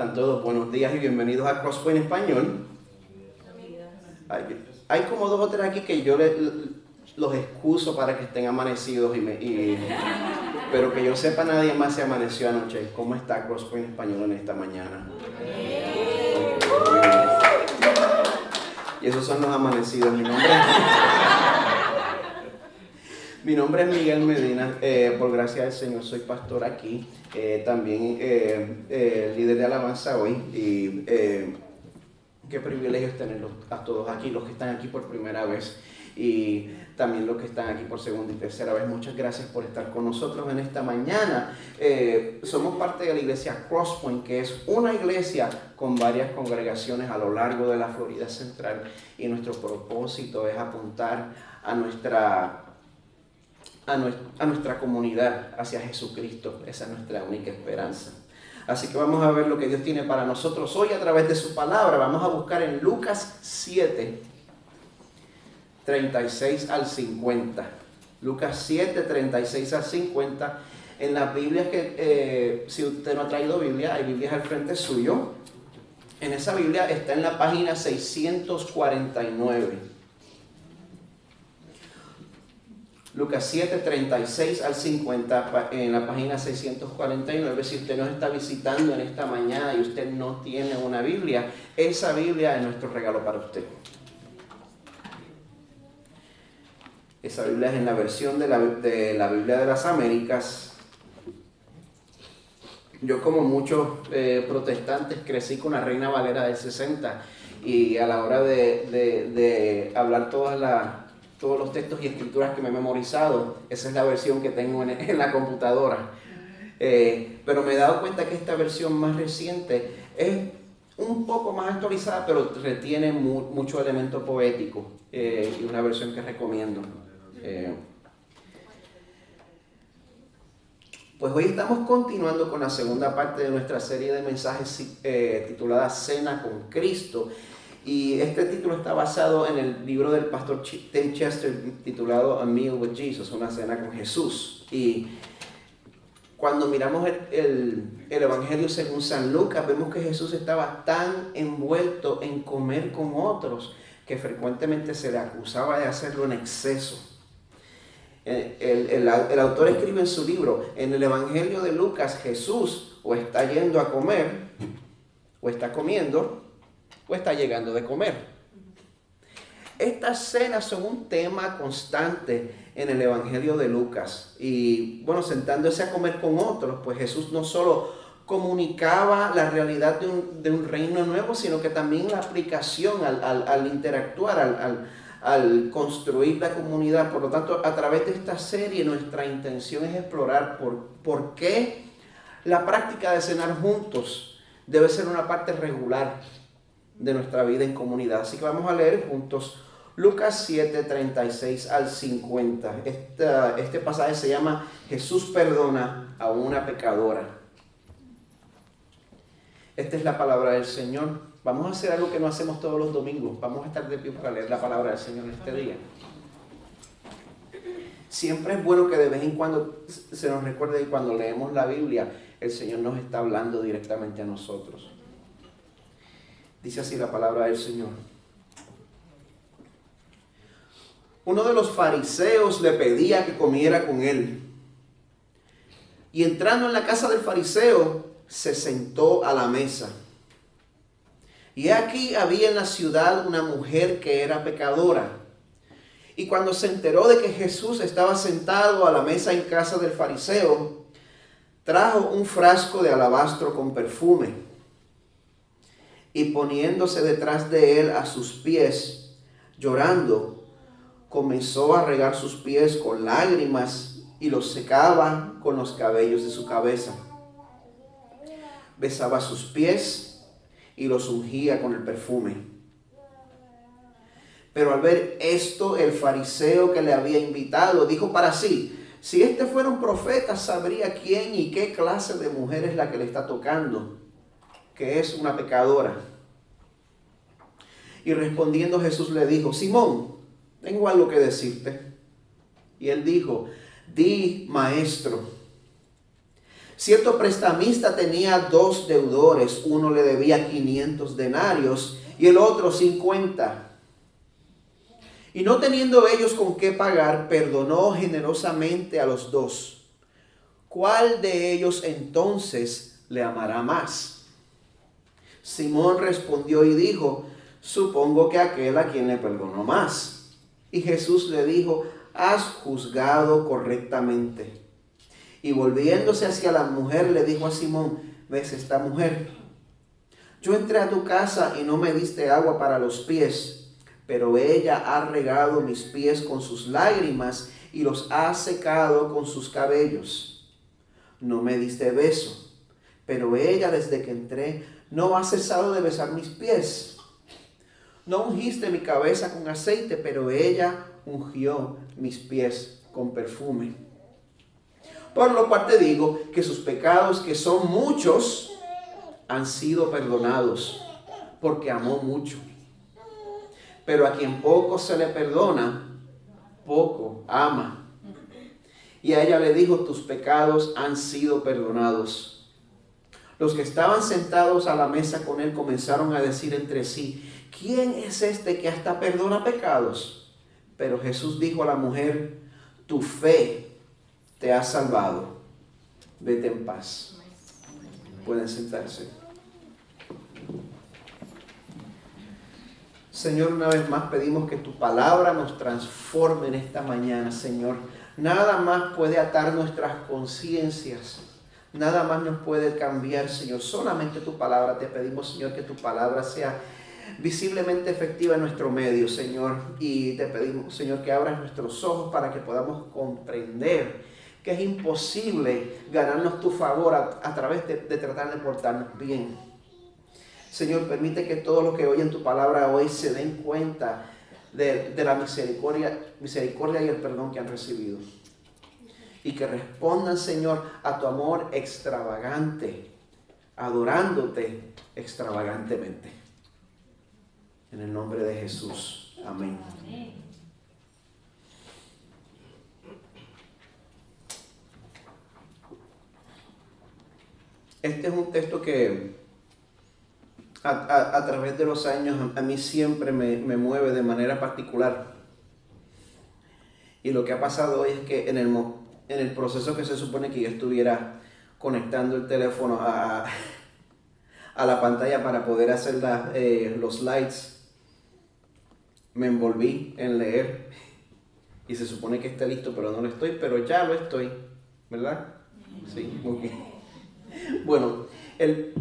están todos? Buenos días y bienvenidos a Crosspoint Español. Hay como 2 o 3 aquí que yo los excuso para que estén amanecidos, pero que yo sepa nadie más se amaneció anoche. ¿Cómo está Crosspoint Español en esta mañana? Y esos son los amanecidos. Mi nombre es Miguel Medina, por gracia del Señor soy pastor aquí, también líder de alabanza hoy, y qué privilegio es tenerlos a todos aquí, los que están aquí por primera vez y también los que están aquí por segunda y tercera vez. Muchas gracias por estar con nosotros en esta mañana. Somos parte de la iglesia Crosspoint, que es una iglesia con varias congregaciones a lo largo de la Florida Central, y nuestro propósito es apuntar a nuestra comunidad hacia Jesucristo. Esa es nuestra única esperanza. Así que vamos a ver lo que Dios tiene para nosotros hoy a través de su palabra. Vamos a buscar en Lucas 7, 36 al 50. Lucas 7, 36 al 50. En las Biblias que, si usted no ha traído Biblia, hay Biblias al frente suyo. En esa Biblia está en la página 649. Lucas 7, 36 al 50, en la página 649. Si usted nos está visitando en esta mañana y usted no tiene una Biblia, esa Biblia es nuestro regalo para usted. Esa Biblia es en la versión de la Biblia de las Américas. Yo, como muchos protestantes, crecí con la Reina Valera del 60, y a la hora de hablar todos los textos y escrituras que me he memorizado, esa es la versión que tengo en la computadora. Pero me he dado cuenta que esta versión más reciente es un poco más actualizada, pero retiene mucho elemento poético, y una versión que recomiendo. Pues hoy estamos continuando con la segunda parte de nuestra serie de mensajes titulada Cena con Cristo. Y este título está basado en el libro del pastor Tim Chester titulado A Meal with Jesus, una cena con Jesús. Y cuando miramos el Evangelio según San Lucas, vemos que Jesús estaba tan envuelto en comer con otros que frecuentemente se le acusaba de hacerlo en exceso. El autor escribe en su libro: en el Evangelio de Lucas, Jesús o está yendo a comer, o está comiendo, o está llegando de comer. Estas cenas son un tema constante en el Evangelio de Lucas. Y bueno, sentándose a comer con otros, pues Jesús no solo comunicaba la realidad de un reino nuevo, sino que también la aplicación al interactuar, al construir la comunidad. Por lo tanto, a través de esta serie, nuestra intención es explorar por qué la práctica de cenar juntos debe ser una parte regular de nuestra vida en comunidad. Así que vamos a leer juntos Lucas 7, 36 al 50. Este pasaje se llama Jesús perdona a una pecadora. Esta es la palabra del Señor. Vamos a hacer algo que no hacemos todos los domingos. Vamos a estar de pie para leer la palabra del Señor este día. Siempre es bueno que de vez en cuando se nos recuerde que cuando leemos la Biblia, el Señor nos está hablando directamente a nosotros. Dice así la palabra del Señor. Uno de los fariseos le pedía que comiera con él. Y entrando en la casa del fariseo, se sentó a la mesa. Y aquí había en la ciudad una mujer que era pecadora. Y cuando se enteró de que Jesús estaba sentado a la mesa en casa del fariseo, trajo un frasco de alabastro con perfume. Y poniéndose detrás de él a sus pies, llorando, comenzó a regar sus pies con lágrimas y los secaba con los cabellos de su cabeza. Besaba sus pies y los ungía con el perfume. Pero al ver esto, el fariseo que le había invitado dijo para sí: si este fuera un profeta, sabría quién y qué clase de mujer es la que le está tocando, que es una pecadora. Y respondiendo Jesús le dijo: Simón, tengo algo que decirte. Y él dijo: di, maestro. Cierto prestamista tenía 2 deudores, uno le debía 500 denarios y el otro 50. Y no teniendo ellos con qué pagar, perdonó generosamente a los 2. ¿Cuál de ellos entonces le amará más? Simón respondió y dijo, supongo que aquel a quien le perdonó más. Y Jesús le dijo, has juzgado correctamente. Y volviéndose hacia la mujer, le dijo a Simón, ¿ves esta mujer? Yo entré a tu casa y no me diste agua para los pies, pero ella ha regado mis pies con sus lágrimas y los ha secado con sus cabellos. No me diste beso, pero ella desde que entré no ha cesado de besar mis pies. No ungiste mi cabeza con aceite, pero ella ungió mis pies con perfume. Por lo cual te digo que sus pecados, que son muchos, han sido perdonados, porque amó mucho. Pero a quien poco se le perdona, poco ama. Y a ella le dijo, tus pecados han sido perdonados. Los que estaban sentados a la mesa con él comenzaron a decir entre sí, ¿quién es este que hasta perdona pecados? Pero Jesús dijo a la mujer, tu fe te ha salvado. Vete en paz. Pueden sentarse. Señor, una vez más pedimos que tu palabra nos transforme en esta mañana, Señor. Nada más puede atar nuestras conciencias. Nada más nos puede cambiar, Señor. Solamente tu palabra. Te pedimos, Señor, que tu palabra sea visiblemente efectiva en nuestro medio, Señor. Y te pedimos, Señor, que abras nuestros ojos para que podamos comprender que es imposible ganarnos tu favor a través de tratar de portarnos bien. Señor, permite que todos los que oyen tu palabra hoy se den cuenta de la misericordia y el perdón que han recibido. Y que respondan, Señor, a tu amor extravagante, adorándote extravagantemente. En el nombre de Jesús. Amén. Este es un texto que a través de los años a mí siempre me mueve de manera particular. Y lo que ha pasado hoy es que en el proceso que se supone que yo estuviera conectando el teléfono a la pantalla para poder hacer los slides, me envolví en leer. Y se supone que esté listo, pero no lo estoy, pero ya lo estoy, ¿verdad? Sí, muy bien. Bueno, el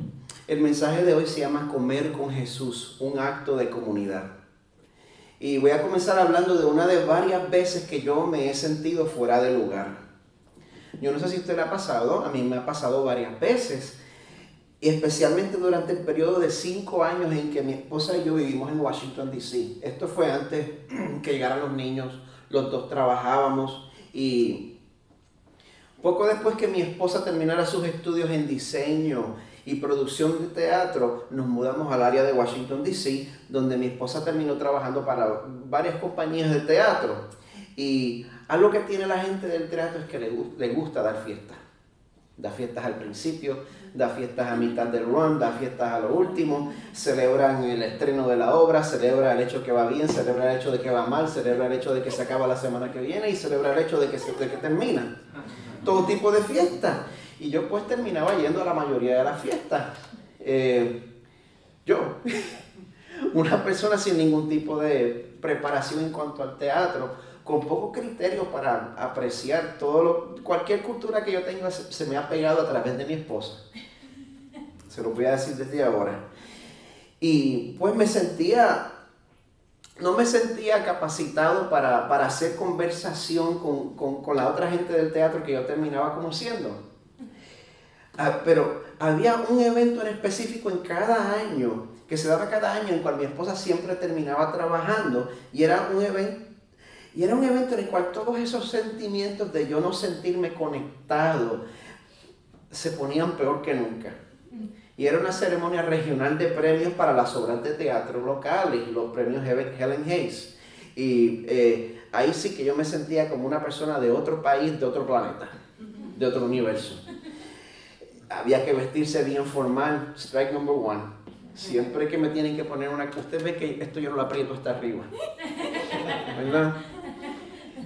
mensaje de hoy se llama Comer con Jesús, un acto de comunidad. Y voy a comenzar hablando de una de varias veces que yo me he sentido fuera de lugar. Yo no sé si a usted le ha pasado, a mí me ha pasado varias veces. Y especialmente durante el periodo de 5 años en que mi esposa y yo vivimos en Washington, D.C. Esto fue antes que llegaran los niños, los dos trabajábamos y poco después que mi esposa terminara sus estudios en diseño y producción de teatro, nos mudamos al área de Washington, D.C., donde mi esposa terminó trabajando para varias compañías de teatro. Y algo que tiene la gente del teatro es que le gusta dar fiestas. Da fiestas al principio, da fiestas a mitad del run, da fiestas a lo último, celebran el estreno de la obra, celebra el hecho que va bien, celebra el hecho de que va mal, celebra el hecho de que se acaba la semana que viene y celebra el hecho de que termina. Todo tipo de fiestas. Y yo pues terminaba yendo a la mayoría de las fiestas. Yo, una persona sin ningún tipo de preparación en cuanto al teatro, con poco criterio para apreciar cualquier cultura que yo tenga se me ha pegado a través de mi esposa. Se lo voy a decir desde ahora. Y pues no me sentía capacitado para hacer conversación con la otra gente del teatro que yo terminaba conociendo. Pero había un evento en específico en cada año, que se daba cada año, en el cual mi esposa siempre terminaba trabajando, y era un evento en el cual todos esos sentimientos de yo no sentirme conectado se ponían peor que nunca. Y era una ceremonia regional de premios para las obras de teatro locales, los premios Helen Hayes. Y ahí sí que yo me sentía como una persona de otro país, de otro planeta, de otro universo. había que vestirse bien formal. Strike number one. Siempre que me tienen que poner una... Usted ve que esto yo no lo aprieto hasta arriba, ¿verdad?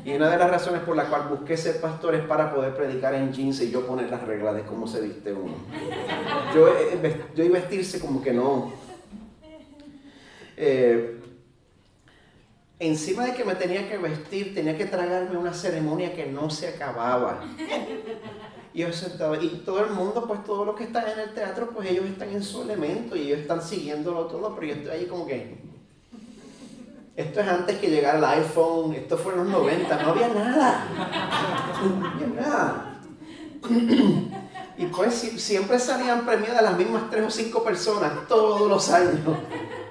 Y una de las razones por la cual busqué ser pastor es para poder predicar en jeans y yo poner las reglas de cómo se viste uno. Yo y vestirse como que no. Encima de que me tenía que vestir, tenía que tragarme una ceremonia que no se acababa. Y yo sentado, y todo el mundo, pues todos los que están en el teatro, pues ellos están en su elemento y ellos están siguiéndolo todo, pero yo estoy ahí como que... Esto es antes que llegara el iPhone, esto fue en los 90, no había nada. No había nada. Y pues siempre salían premiadas las mismas 3 o 5 personas todos los años.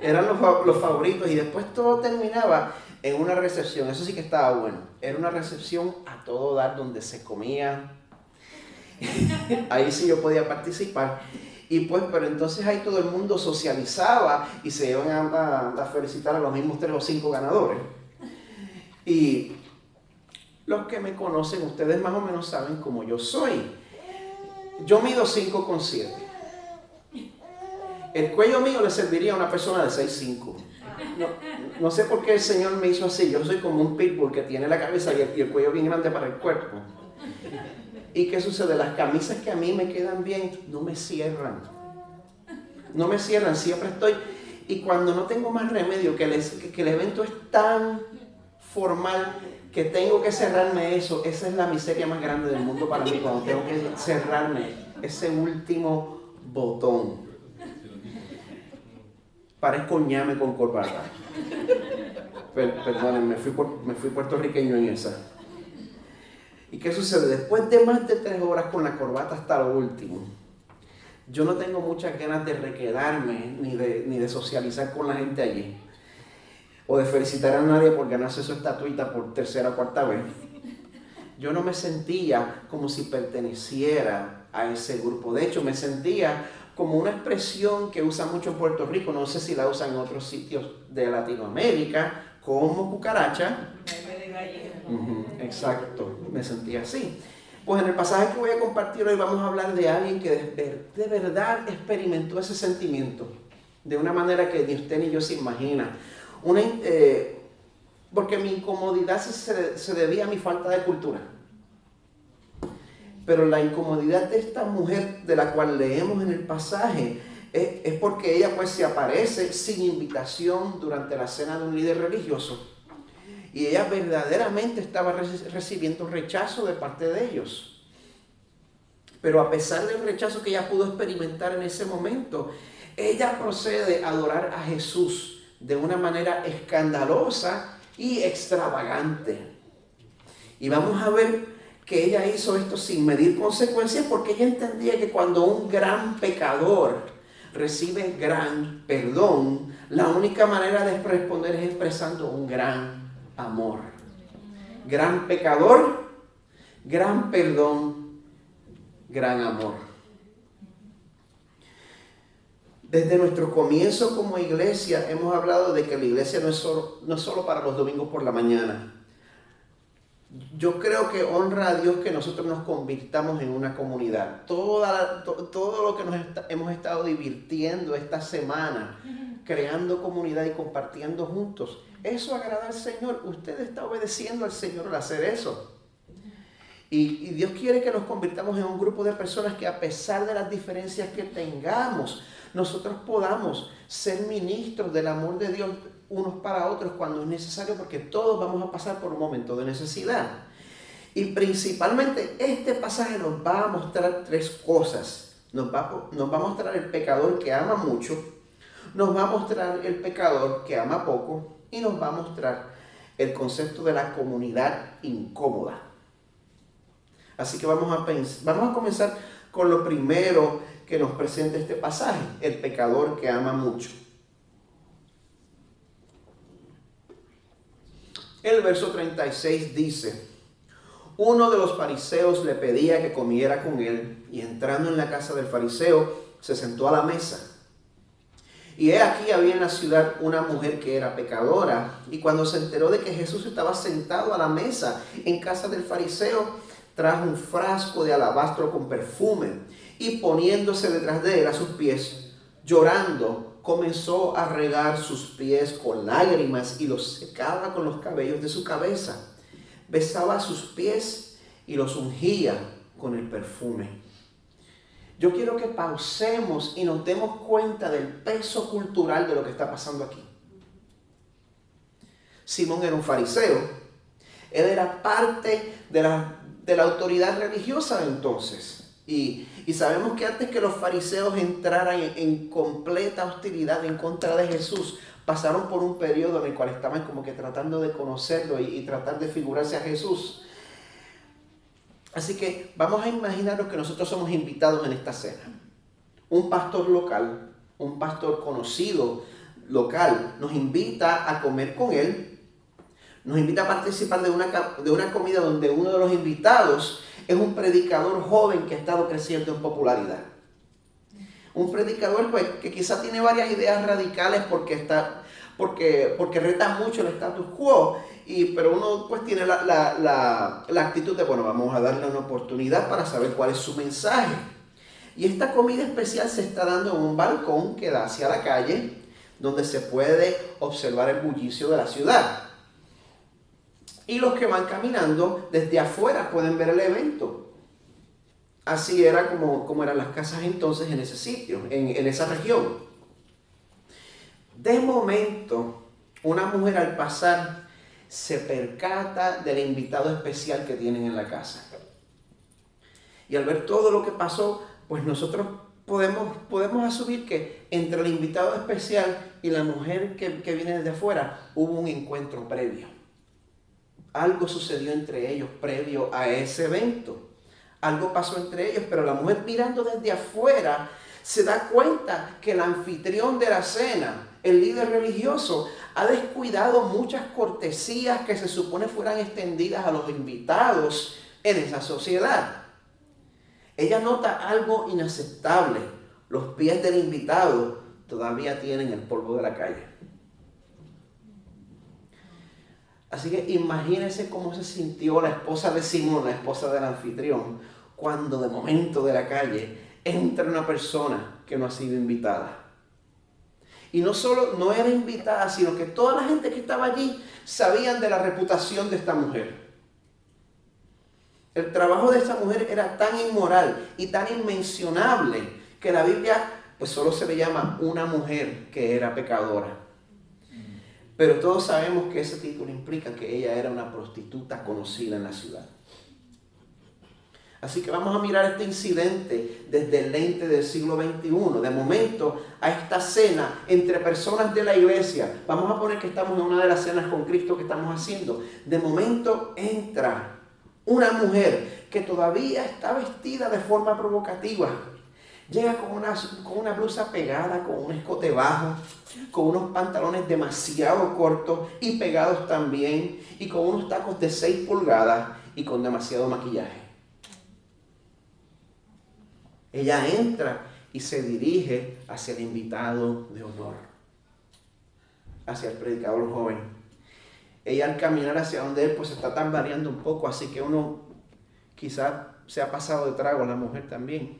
Eran los favoritos y después todo terminaba en una recepción. Eso sí que estaba bueno. Era una recepción a todo dar donde se comía. Ahí sí yo podía participar. Y pues, pero entonces ahí todo el mundo socializaba y se iban a felicitar a los mismos 3 o 5 ganadores. Y los que me conocen, ustedes más o menos saben cómo yo soy. Yo mido 5'7". El cuello mío le serviría a una persona de 6'5". No sé por qué el Señor me hizo así. Yo soy como un pitbull que tiene la cabeza y el cuello bien grande para el cuerpo. ¿Y qué sucede? Las camisas que a mí me quedan bien no me cierran. No me cierran, siempre estoy. Y cuando no tengo más remedio, que el evento es tan formal que tengo que cerrarme eso, esa es la miseria más grande del mundo para mí, cuando tengo que cerrarme ese último botón. Parezco ñame con corbata. Perdónenme, me fui puertorriqueño en esa. ¿Y qué sucede? Después de más de 3 horas con la corbata hasta lo último, yo no tengo muchas ganas de requedarme ni de socializar con la gente allí. O de felicitar a nadie por ganarse su estatuita por 3ª o 4ª vez. Yo no me sentía como si perteneciera a ese grupo. De hecho, me sentía como una expresión que usa mucho en Puerto Rico, no sé si la usan en otros sitios de Latinoamérica, como cucaracha. Exacto, me sentía así. Pues en el pasaje que voy a compartir hoy vamos a hablar de alguien que de verdad experimentó ese sentimiento de una manera que ni usted ni yo se imagina. Porque mi incomodidad se debía a mi falta de cultura. Pero la incomodidad de esta mujer de la cual leemos en el pasaje es porque ella pues se aparece sin invitación durante la cena de un líder religioso. Y ella verdaderamente estaba recibiendo rechazo de parte de ellos. Pero a pesar del rechazo que ella pudo experimentar en ese momento, ella procede a adorar a Jesús de una manera escandalosa y extravagante. Y vamos a ver que ella hizo esto sin medir consecuencias, porque ella entendía que cuando un gran pecador recibe gran perdón, la única manera de responder es expresando un gran amor. Gran pecador, gran perdón, gran amor. Desde nuestro comienzo como iglesia hemos hablado de que la iglesia no es solo para los domingos por la mañana. Yo creo que honra a Dios que nosotros nos convirtamos en una comunidad. Todo lo que hemos estado divirtiendo esta semana, creando comunidad y compartiendo juntos, eso agrada al Señor. Usted está obedeciendo al Señor al hacer eso. Y Dios quiere que nos convirtamos en un grupo de personas que, a pesar de las diferencias que tengamos, nosotros podamos ser ministros del amor de Dios unos para otros cuando es necesario, porque todos vamos a pasar por un momento de necesidad. Y principalmente este pasaje nos va a mostrar 3 cosas. Nos va a mostrar el pecador que ama mucho, nos va a mostrar el pecador que ama poco y nos va a mostrar el concepto de la comunidad incómoda. Así que vamos a comenzar con lo primero que nos presenta este pasaje, el pecador que ama mucho. El verso 36 dice: uno de los fariseos le pedía que comiera con él, y entrando en la casa del fariseo, se sentó a la mesa. Y he aquí había en la ciudad una mujer que era pecadora, y cuando se enteró de que Jesús estaba sentado a la mesa en casa del fariseo, trajo un frasco de alabastro con perfume y poniéndose detrás de él a sus pies, llorando, comenzó a regar sus pies con lágrimas y los secaba con los cabellos de su cabeza. Besaba sus pies y los ungía con el perfume. Yo quiero que pausemos y nos demos cuenta del peso cultural de lo que está pasando aquí. Simón era un fariseo. Él era parte de la autoridad religiosa de entonces. Y sabemos que antes que los fariseos entraran en completa hostilidad en contra de Jesús, pasaron por un periodo en el cual estaban como que tratando de conocerlo y tratar de figurarse a Jesús. Así que vamos a imaginarnos que nosotros somos invitados en esta cena. Un pastor local, un pastor conocido local, nos invita a comer con él. Nos invita a participar de una comida donde uno de los invitados es un predicador joven que ha estado creciendo en popularidad. Un predicador pues, que quizá tiene varias ideas radicales porque reta mucho el status quo, pero uno pues tiene la actitud de, bueno, vamos a darle una oportunidad para saber cuál es su mensaje. Y esta comida especial se está dando en un balcón que da hacia la calle, donde se puede observar el bullicio de la ciudad. Y los que van caminando desde afuera pueden ver el evento. Así era como eran las casas entonces en ese sitio, en esa región. De momento, una mujer al pasar se percata del invitado especial que tienen en la casa. Y al ver todo lo que pasó, pues nosotros podemos asumir que entre el invitado especial y la mujer que viene desde afuera hubo un encuentro previo. Algo sucedió entre ellos previo a ese evento. Algo pasó entre ellos, pero la mujer mirando desde afuera se da cuenta que el anfitrión de la cena, el líder religioso, ha descuidado muchas cortesías que se supone fueran extendidas a los invitados en esa sociedad. Ella nota algo inaceptable. Los pies del invitado todavía tienen el polvo de la calle. Así que imagínense cómo se sintió la esposa de Simón, la esposa del anfitrión, cuando de momento de la calle entra una persona que no ha sido invitada. Y no solo no era invitada, sino que toda la gente que estaba allí sabían de la reputación de esta mujer. El trabajo de esta mujer era tan inmoral y tan inmencionable que la Biblia pues solo se le llama una mujer que era pecadora. Pero todos sabemos que ese título implica que ella era una prostituta conocida en la ciudad. Así que vamos a mirar este incidente desde el lente del siglo XXI. De momento, a esta cena entre personas de la iglesia, vamos a poner que estamos en una de las cenas con Cristo que estamos haciendo. De momento entra una mujer que todavía está vestida de forma provocativa. Llega con una blusa pegada, con un escote bajo, con unos pantalones demasiado cortos y pegados también, y con unos tacos de 6 pulgadas y con demasiado maquillaje. Ella entra y se dirige hacia el invitado de honor, hacia el predicador joven. Ella al caminar hacia donde él pues se está tambaleando un poco, así que uno quizás se ha pasado de trago, la mujer también.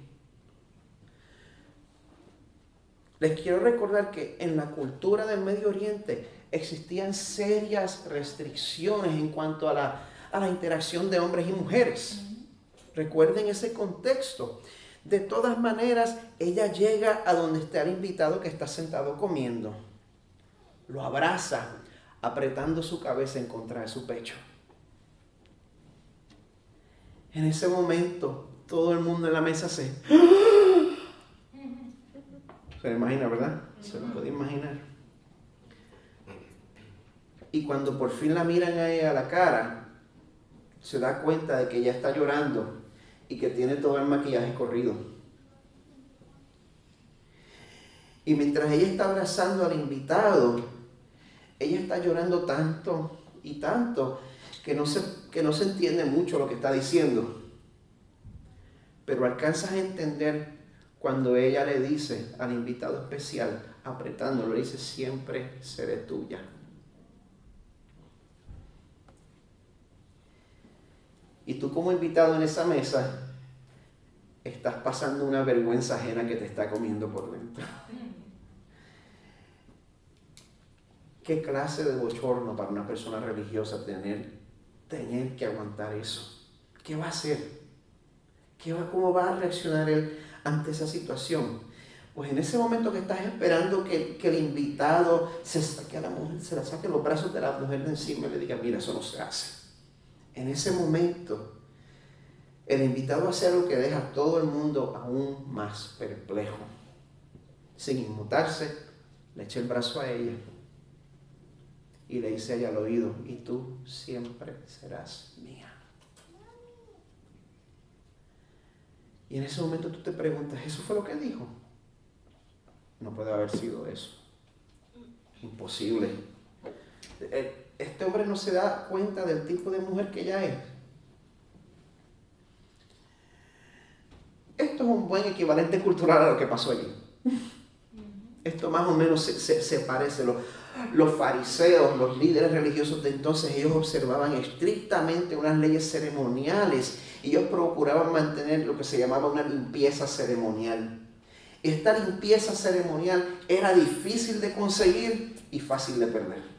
Les quiero recordar que en la cultura del Medio Oriente existían serias restricciones en cuanto a la interacción de hombres y mujeres. Recuerden ese contexto. De todas maneras, ella llega a donde está el invitado que está sentado comiendo. Lo abraza, apretando su cabeza en contra de su pecho. En ese momento, todo el mundo en la mesa se lo imagina, ¿verdad? Se lo puede imaginar. Y cuando por fin la miran a ella a la cara, se da cuenta de que ella está llorando y que tiene todo el maquillaje corrido. Y mientras ella está abrazando al invitado, ella está llorando tanto y tanto que no se entiende mucho lo que está diciendo. Pero alcanzas a entender cuando ella le dice al invitado especial, apretándolo, le dice, siempre seré tuya. Y tú como invitado en esa mesa, estás pasando una vergüenza ajena que te está comiendo por dentro. ¿Qué clase de bochorno para una persona religiosa tener que aguantar eso? ¿Qué va a hacer? ¿Cómo va a reaccionar él ante esa situación? Pues en ese momento que estás esperando que el invitado se saque a la mujer, se la saque los brazos de la mujer de encima y le diga, mira, eso no se hace. En ese momento, el invitado hace algo que deja a todo el mundo aún más perplejo. Sin inmutarse, le echa el brazo a ella y le dice a ella al oído, y tú siempre serás mía. Y en ese momento tú te preguntas, ¿eso fue lo que dijo? No puede haber sido eso. Imposible. Este hombre no se da cuenta del tipo de mujer que ella es. Esto es un buen equivalente cultural a lo que pasó allí. Esto más o menos se parece. Los fariseos, los líderes religiosos de entonces, ellos observaban estrictamente unas leyes ceremoniales. Ellos procuraban mantener lo que se llamaba una limpieza ceremonial. Esta limpieza ceremonial era difícil de conseguir y fácil de perder.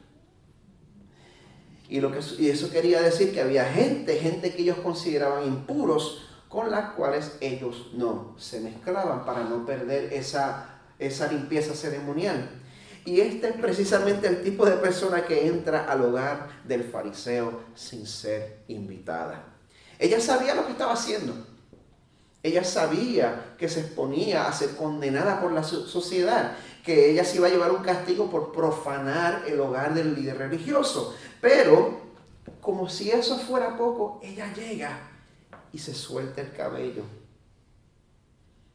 Y eso quería decir que había gente que ellos consideraban impuros, con las cuales ellos no se mezclaban para no perder esa limpieza ceremonial. Y este es precisamente el tipo de persona que entra al hogar del fariseo sin ser invitada. Ella sabía lo que estaba haciendo. Ella sabía que se exponía a ser condenada por la sociedad, que ella se iba a llevar un castigo por profanar el hogar del líder religioso. Pero, como si eso fuera poco, ella llega y se suelta el cabello.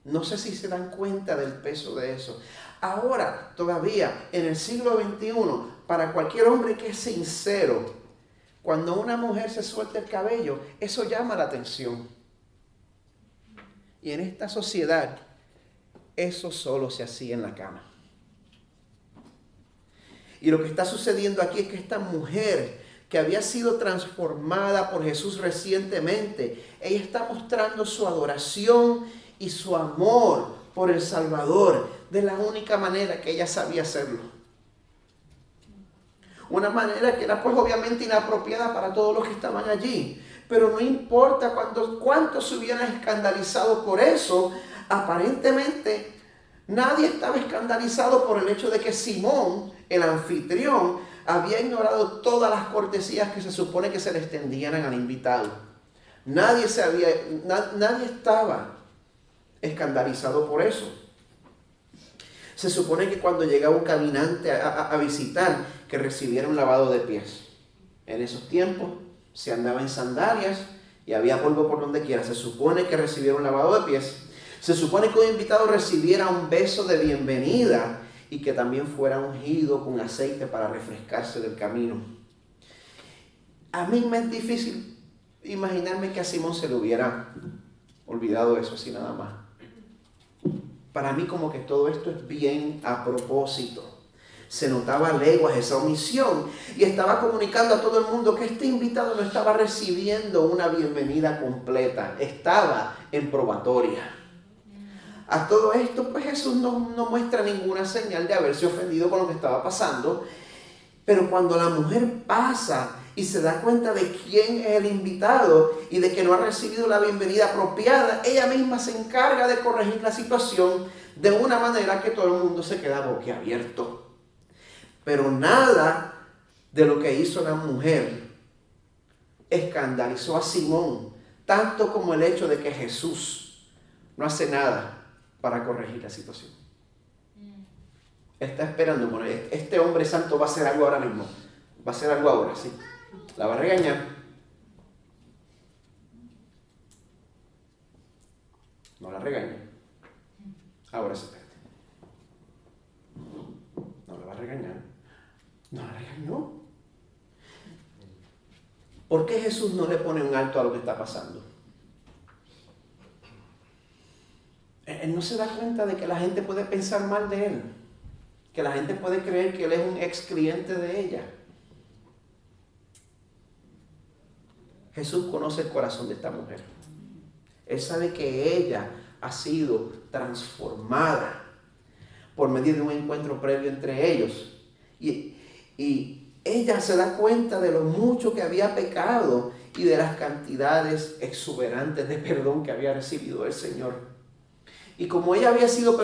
No sé si se dan cuenta del peso de eso. Ahora, todavía, en el siglo XXI, para cualquier hombre que es sincero, cuando una mujer se suelta el cabello, eso llama la atención. Y en esta sociedad, eso solo se hacía en la cama. Y lo que está sucediendo aquí es que esta mujer que había sido transformada por Jesús recientemente, ella está mostrando su adoración y su amor por el Salvador de la única manera que ella sabía hacerlo. Una manera que era pues obviamente inapropiada para todos los que estaban allí. Pero no importa cuánto se hubieran escandalizado por eso, aparentemente nadie estaba escandalizado por el hecho de que Simón, el anfitrión, había ignorado todas las cortesías que se supone que se le extendieran al invitado. Nadie estaba escandalizado por eso. Se supone que cuando llegaba un caminante a visitar, que recibiera un lavado de pies. En esos tiempos se andaba en sandalias y había polvo por donde quiera. Se supone que recibiera un lavado de pies. Se supone que un invitado recibiera un beso de bienvenida y que también fuera ungido con aceite para refrescarse del camino. A mí me es difícil imaginarme que a Simón se le hubiera olvidado eso así nada más. Para mí como que todo esto es bien a propósito. Se notaba a leguas esa omisión y estaba comunicando a todo el mundo que este invitado no estaba recibiendo una bienvenida completa, estaba en probatoria. A todo esto, pues Jesús no muestra ninguna señal de haberse ofendido con lo que estaba pasando, pero cuando la mujer pasa y se da cuenta de quién es el invitado y de que no ha recibido la bienvenida apropiada, ella misma se encarga de corregir la situación de una manera que todo el mundo se queda boquiabierto. Pero nada de lo que hizo la mujer escandalizó a Simón, tanto como el hecho de que Jesús no hace nada para corregir la situación. Está esperando, bueno, este hombre santo va a hacer algo ahora mismo, va a hacer algo ahora, sí. La va a regañar. No la regaña. Ahora sí, espérate. No la va a regañar. No la regañó. ¿Por qué Jesús no le pone un alto a lo que está pasando? Él no se da cuenta de que la gente puede pensar mal de él, que la gente puede creer que él es un ex cliente de ella. Jesús conoce el corazón de esta mujer. Él sabe que ella ha sido transformada por medio de un encuentro previo entre ellos. Y ella se da cuenta de lo mucho que había pecado y de las cantidades exuberantes de perdón que había recibido el Señor. Y como ella había sido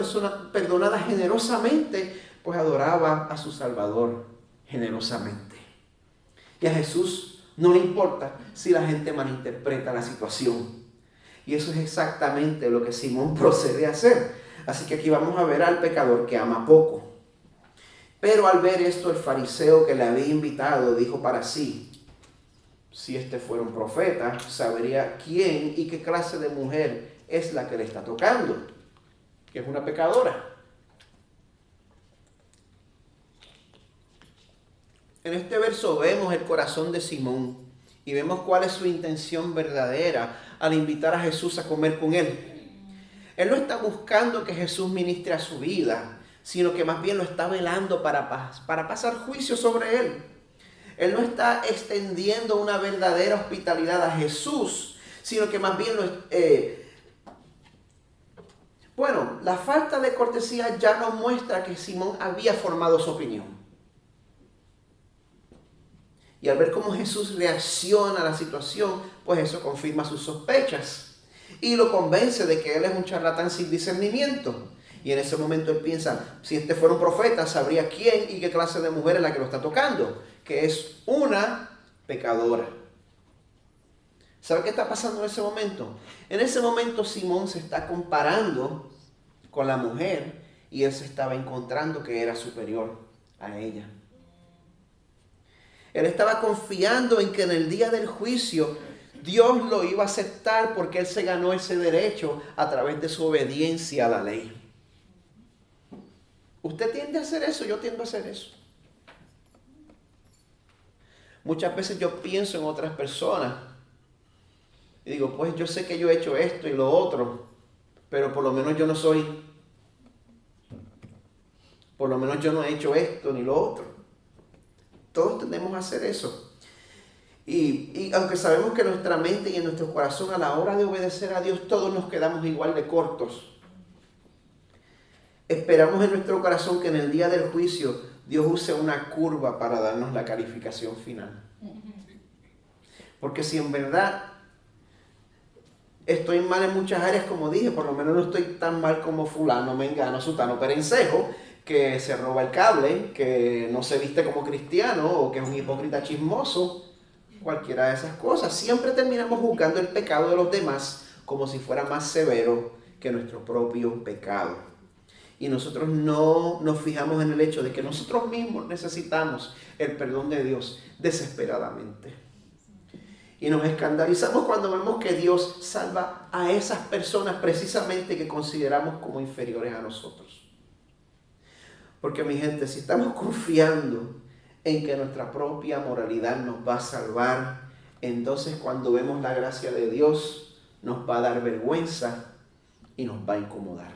perdonada generosamente, pues adoraba a su Salvador generosamente. Y a Jesús no le importa si la gente malinterpreta la situación. Y eso es exactamente lo que Simón procede a hacer. Así que aquí vamos a ver al pecador que ama poco. Pero al ver esto, el fariseo que le había invitado dijo para sí: si este fuera un profeta, sabría quién y qué clase de mujer es la que le está tocando, que es una pecadora. En este verso vemos el corazón de Simón y vemos cuál es su intención verdadera al invitar a Jesús a comer con él. Él no está buscando que Jesús ministre a su vida, sino que más bien lo está velando para pasar juicio sobre él. Él no está extendiendo una verdadera hospitalidad a Jesús, sino que más bien la falta de cortesía ya nos muestra que Simón había formado su opinión. Y al ver cómo Jesús reacciona a la situación, pues eso confirma sus sospechas y lo convence de que él es un charlatán sin discernimiento. Y en ese momento él piensa: si este fuera un profeta, sabría quién y qué clase de mujer es la que lo está tocando, que es una pecadora. ¿Sabe qué está pasando en ese momento? En ese momento Simón se está comparando con la mujer y él se estaba encontrando que era superior a ella. Él estaba confiando en que en el día del juicio Dios lo iba a aceptar porque él se ganó ese derecho a través de su obediencia a la ley. Usted tiende a hacer eso, yo tiendo a hacer eso. Muchas veces yo pienso en otras personas y digo: pues yo sé que yo he hecho esto y lo otro, pero por lo menos yo no he hecho esto ni lo otro. Todos tendemos a hacer eso. Y aunque sabemos que en nuestra mente y en nuestro corazón a la hora de obedecer a Dios todos nos quedamos igual de cortos, esperamos en nuestro corazón que en el día del juicio Dios use una curva para darnos la calificación final. Porque si en verdad estoy mal en muchas áreas, como dije, por lo menos no estoy tan mal como fulano, mengano, sutano, perencejo, que se roba el cable, que no se viste como cristiano o que es un hipócrita chismoso, cualquiera de esas cosas. Siempre terminamos juzgando el pecado de los demás como si fuera más severo que nuestro propio pecado. Y nosotros no nos fijamos en el hecho de que nosotros mismos necesitamos el perdón de Dios desesperadamente. Y nos escandalizamos cuando vemos que Dios salva a esas personas precisamente que consideramos como inferiores a nosotros. Porque mi gente, si estamos confiando en que nuestra propia moralidad nos va a salvar, entonces cuando vemos la gracia de Dios nos va a dar vergüenza y nos va a incomodar.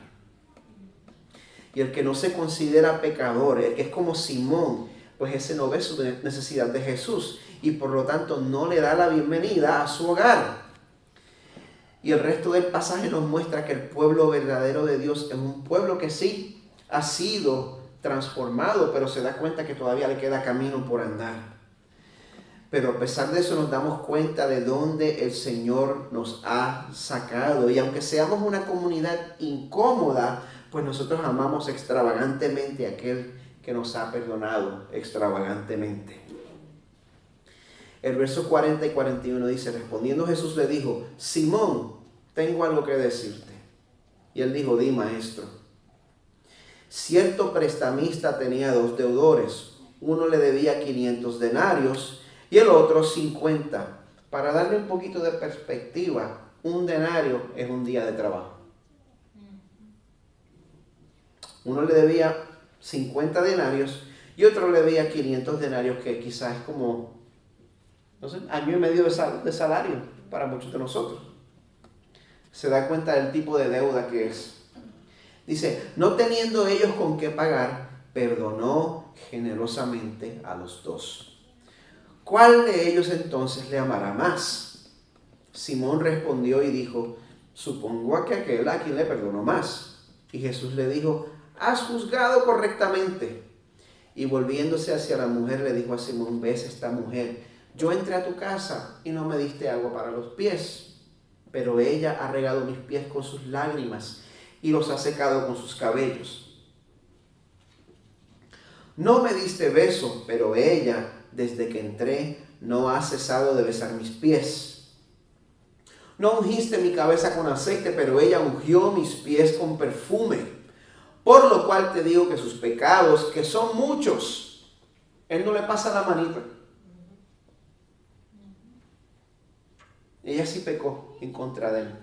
Y el que no se considera pecador, el que es como Simón, pues ese no ve su necesidad de Jesús y por lo tanto no le da la bienvenida a su hogar. Y el resto del pasaje nos muestra que el pueblo verdadero de Dios es un pueblo que sí ha sido transformado, pero se da cuenta que todavía le queda camino por andar. Pero a pesar de eso nos damos cuenta de dónde el Señor nos ha sacado. Y aunque seamos una comunidad incómoda, pues nosotros amamos extravagantemente a aquel que nos ha perdonado extravagantemente. El verso 40 y 41 dice: respondiendo Jesús le dijo: Simón, tengo algo que decirte. Y él dijo: di, maestro. Cierto prestamista tenía 2 deudores. Uno le debía 500 denarios y el otro 50. Para darle un poquito de perspectiva, un denario es un día de trabajo. Uno le debía 50 denarios y otro le debía 500 denarios, que quizás es como, no sé, año y medio de salario para muchos de nosotros. Se da cuenta del tipo de deuda que es. Dice: no teniendo ellos con qué pagar, perdonó generosamente a los 2. ¿Cuál de ellos entonces le amará más? Simón respondió y dijo: supongo que aquel a quien le perdonó más. Y Jesús le dijo: has juzgado correctamente. Y volviéndose hacia la mujer le dijo a Simón: ves esta mujer, yo entré a tu casa y no me diste agua para los pies, pero ella ha regado mis pies con sus lágrimas y los ha secado con sus cabellos. No me diste beso, pero ella, desde que entré, no ha cesado de besar mis pies. No ungiste mi cabeza con aceite, pero ella ungió mis pies con perfume. Por lo cual te digo que sus pecados, que son muchos, él no le pasa la manita. Ella sí pecó en contra de él.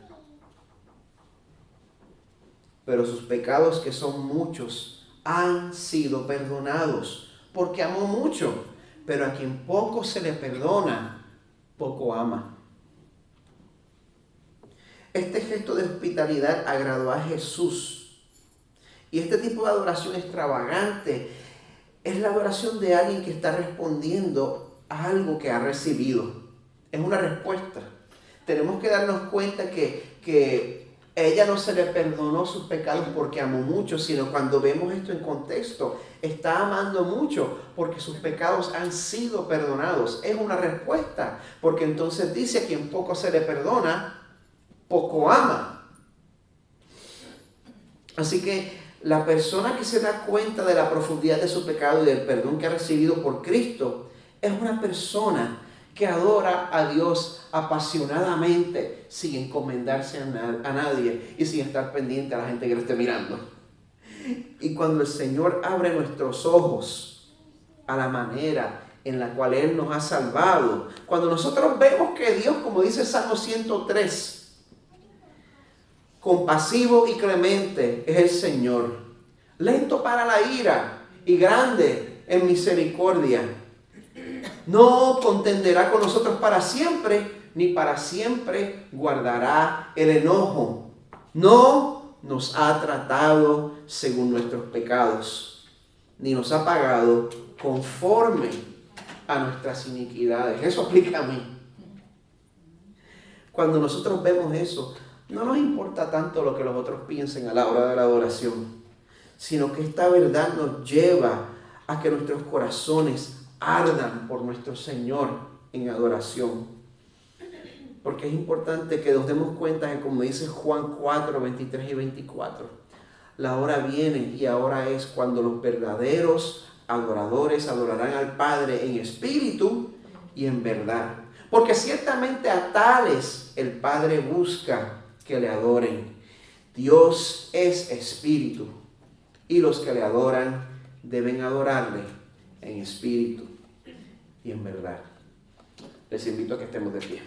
Pero sus pecados, que son muchos, han sido perdonados, porque amó mucho. Pero a quien poco se le perdona, poco ama. Este gesto de hospitalidad agradó a Jesús. Y este tipo de adoración extravagante es la adoración de alguien que está respondiendo a algo que ha recibido. Es una respuesta. Tenemos que darnos cuenta que ella no se le perdonó sus pecados porque amó mucho, sino cuando vemos esto en contexto, está amando mucho porque sus pecados han sido perdonados. Es una respuesta, porque entonces dice: a quien poco se le perdona, poco ama. Así que la persona que se da cuenta de la profundidad de su pecado y del perdón que ha recibido por Cristo es una persona que adora a Dios apasionadamente sin encomendarse a nadie y sin estar pendiente a la gente que lo esté mirando. Y cuando el Señor abre nuestros ojos a la manera en la cual Él nos ha salvado, cuando nosotros vemos que Dios, como dice Salmo 103, compasivo y clemente es el Señor, lento para la ira y grande en misericordia, no contenderá con nosotros para siempre, ni para siempre guardará el enojo. No nos ha tratado según nuestros pecados, ni nos ha pagado conforme a nuestras iniquidades. Eso aplica a mí. Cuando nosotros vemos eso, no nos importa tanto lo que los otros piensen a la hora de la adoración, sino que esta verdad nos lleva a que nuestros corazones ardan por nuestro Señor en adoración. Porque es importante que nos demos cuenta que, como dice Juan 4, 23 y 24, la hora viene y ahora es cuando los verdaderos adoradores adorarán al Padre en espíritu y en verdad. Porque ciertamente a tales el Padre busca que le adoren. Dios es espíritu y los que le adoran deben adorarle en espíritu y en verdad. Les invito a que estemos de pie.